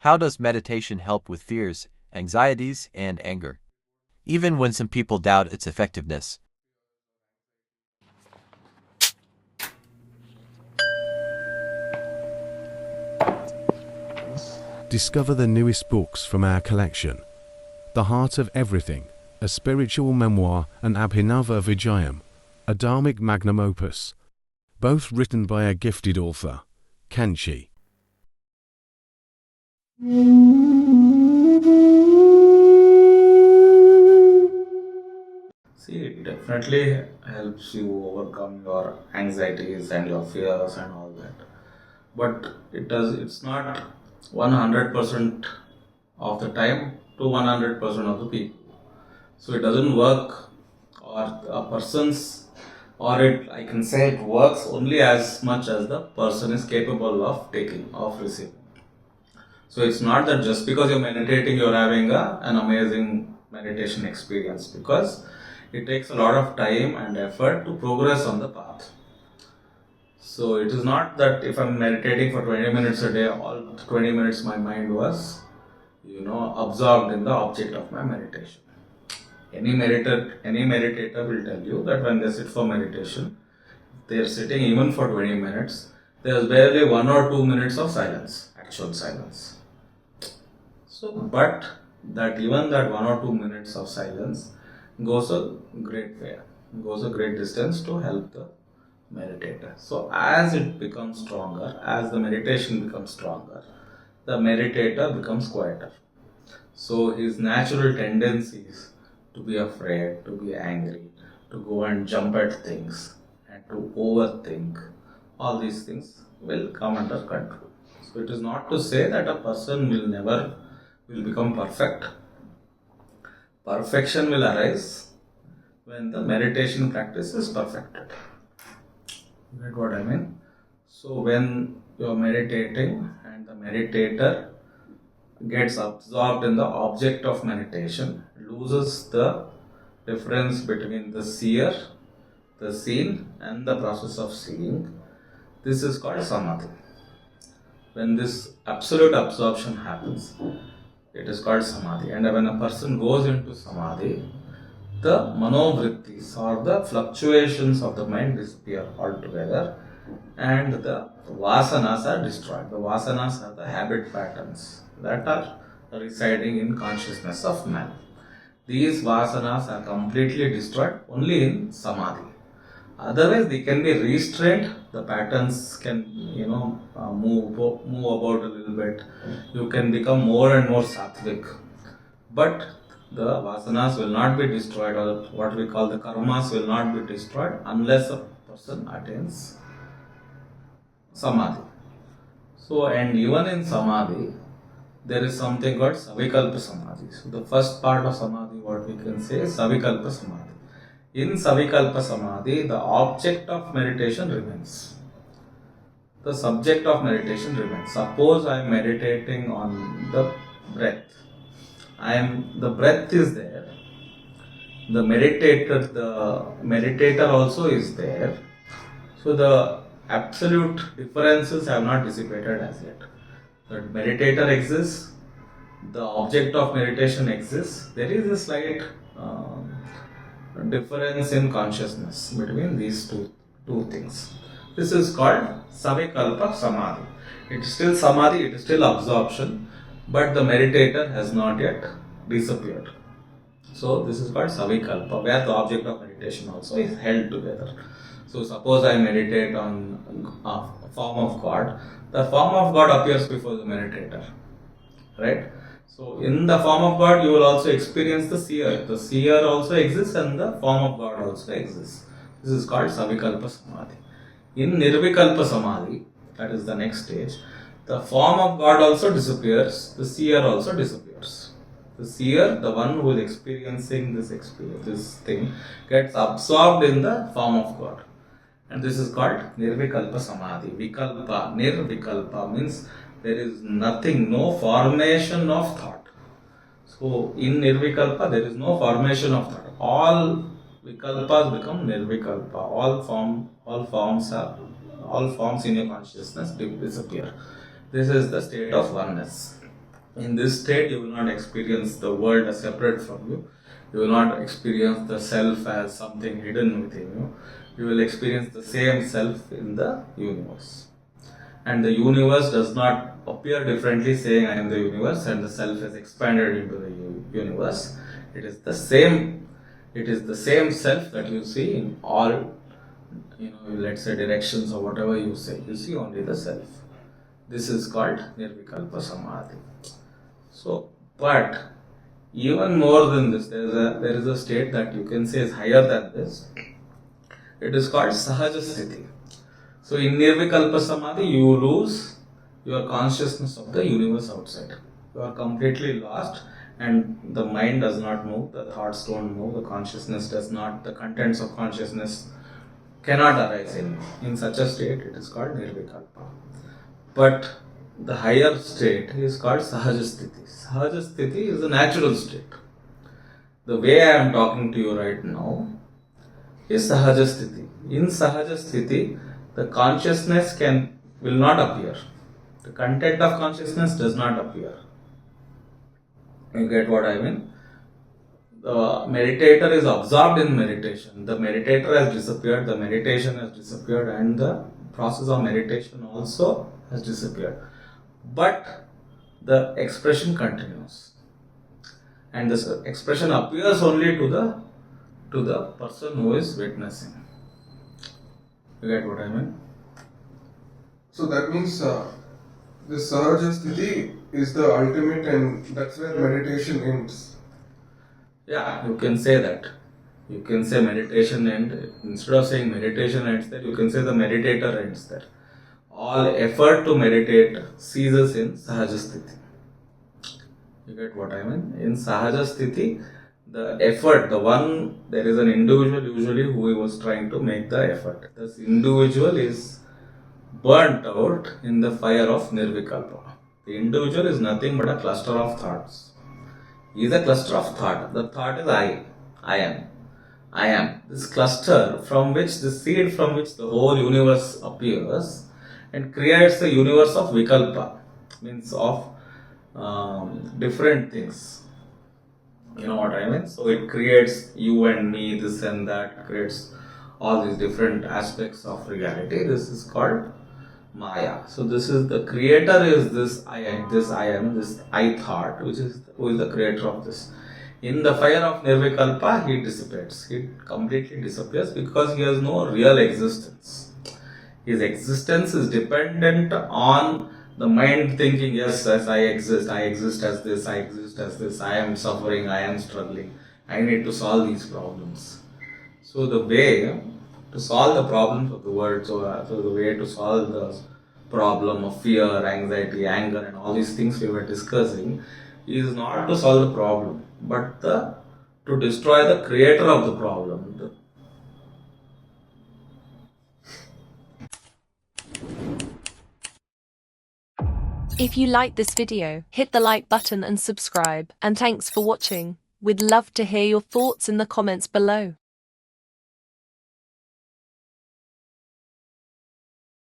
How does meditation help with fears, anxieties, and anger, even when some people doubt its effectiveness? Discover the newest books from our collection: The Heart of Everything, a spiritual memoir, and Abhinava Vijayam, a dharmic magnum opus, both written by a gifted author, Kanchi. See, it definitely helps you overcome your anxieties and your fears and all that. But it's not 100% of the time to 100% of the people. So it doesn't work, or a person's, or it, I can say it works only as much as the person is capable of taking, of receiving. So it's not that just because you're meditating, you're having an amazing meditation experience, because it takes a lot of time and effort to progress on the path. So it is not that if I'm meditating for 20 minutes a day, all 20 minutes my mind was, absorbed in the object of my meditation. Any meditator will tell you that when they sit for meditation, they are sitting even for 20 minutes, there's barely 1 or 2 minutes of silence, actual silence. So, but that even that 1 or 2 minutes of silence goes a great way, goes a great distance to help the meditator. So, as it becomes stronger, as the meditation becomes stronger, the meditator becomes quieter. So, his natural tendencies to be afraid, to be angry, to go and jump at things, and to overthink, all these things will come under control. So, it is not to say that a person will become perfect. Perfection will arise when the meditation practice is perfected. You get what I mean? So when you are meditating and the meditator gets absorbed in the object of meditation, loses the difference between the seer, the seen, and the process of seeing, this is called Samadhi. When this absolute absorption happens, it is called Samadhi. And when a person goes into Samadhi, the manovrittis or the fluctuations of the mind disappear altogether, and the vasanas are destroyed. The vasanas are the habit patterns that are residing in consciousness of man. These vasanas are completely destroyed only in Samadhi. Otherwise, they can be restrained. The patterns can, move about a little bit. You can become more and more sattvic, but the vasanas will not be destroyed, or what we call the karmas will not be destroyed unless a person attains samadhi. So, and even in samadhi, there is something called savikalpa samadhi. So, the first part of samadhi, what we can say is savikalpa samadhi. In savikalpa samadhi, the object of meditation remains. The subject of meditation remains. Suppose I am meditating on the breath. The breath is there. The meditator also is there. So the absolute differences have not dissipated as yet. The meditator exists, the object of meditation exists. There is a slight difference in consciousness between these two things. This is called Savikalpa Samadhi. It is still Samadhi, it is still absorption, but the meditator has not yet disappeared. So this is called Savikalpa, where the object of meditation also is held together. So suppose I meditate on a form of God, the form of God appears before the meditator, right? So in the form of God, you will also experience the seer. The seer also exists and the form of God also exists. This is called Savikalpa Samadhi. In Nirvikalpa Samadhi, that is the next stage, the form of God also disappears, the seer also disappears. The seer, the one who is experiencing this thing, gets absorbed in the form of God. And this is called Nirvikalpa Samadhi. Vikalpa, Nirvikalpa means there is nothing, no formation of thought. So in Nirvikalpa, there is no formation of thought. All Vikalpas become Nirvikalpa. All forms in your consciousness disappear. This is the state of oneness. In this state, you will not experience the world as separate from you. You will not experience the self as something hidden within you. You will experience the same self in the universe. And the universe does not appear differently, saying I am the universe and the self is expanded into the universe. It is the same. It is the same self that you see in all, let's say directions or whatever you say. You see only the self. This is called nirvikalpa samadhi. So, but even more than this, there is a state that you can say is higher than this. It is called sahaja sthiti. So, in nirvikalpa samadhi, you lose your consciousness of the universe outside. You are completely lost, and the mind does not move, the thoughts don't move, the consciousness does not, the contents of consciousness cannot arise in such a state. It is called nirvikalpa. But the higher state is called sahaja sthiti. Sahaja sthiti is a natural state. The way I am talking to you right now is sahaja sthiti. In sahaja sthiti, the consciousness will not appear. The content of consciousness does not appear. You get what I mean? The meditator is absorbed in meditation. The meditator has disappeared, the meditation has disappeared, and the process of meditation also has disappeared. But the expression continues. And this expression appears only to the person who is witnessing. You get what I mean? So that means this sahaja sthiti is the ultimate, and that's where meditation ends. Yeah, you can say that. You can say meditation ends. Instead of saying meditation ends there, you can say the meditator ends there. All effort to meditate ceases in sahaja sthiti. You get what I mean? In sahaja sthiti, the effort, there is an individual usually who was trying to make the effort. This individual is burnt out in the fire of nirvikalpa. The individual is nothing but a cluster of thoughts. He is a cluster of thought. The thought is I am. This cluster the seed from which the whole universe appears and creates the universe of vikalpa, means of different things. You know what I mean? So it creates you and me, this and that, creates all these different aspects of reality. This is called Maya. So this is the creator is this I am, this I thought, who is the creator of this. In the fire of nirvikalpa, he dissipates. He completely disappears because he has no real existence. His existence is dependent on the mind thinking, yes, I exist as this, I am suffering, I am struggling, I need to solve these problems. So the way to solve the problems of the world, so the way to solve the problem of fear, anxiety, anger and all these things we were discussing is not to solve the problem, but to destroy the creator of the problem. If you liked this video, hit the like button and subscribe. And thanks for watching. We'd love to hear your thoughts in the comments below.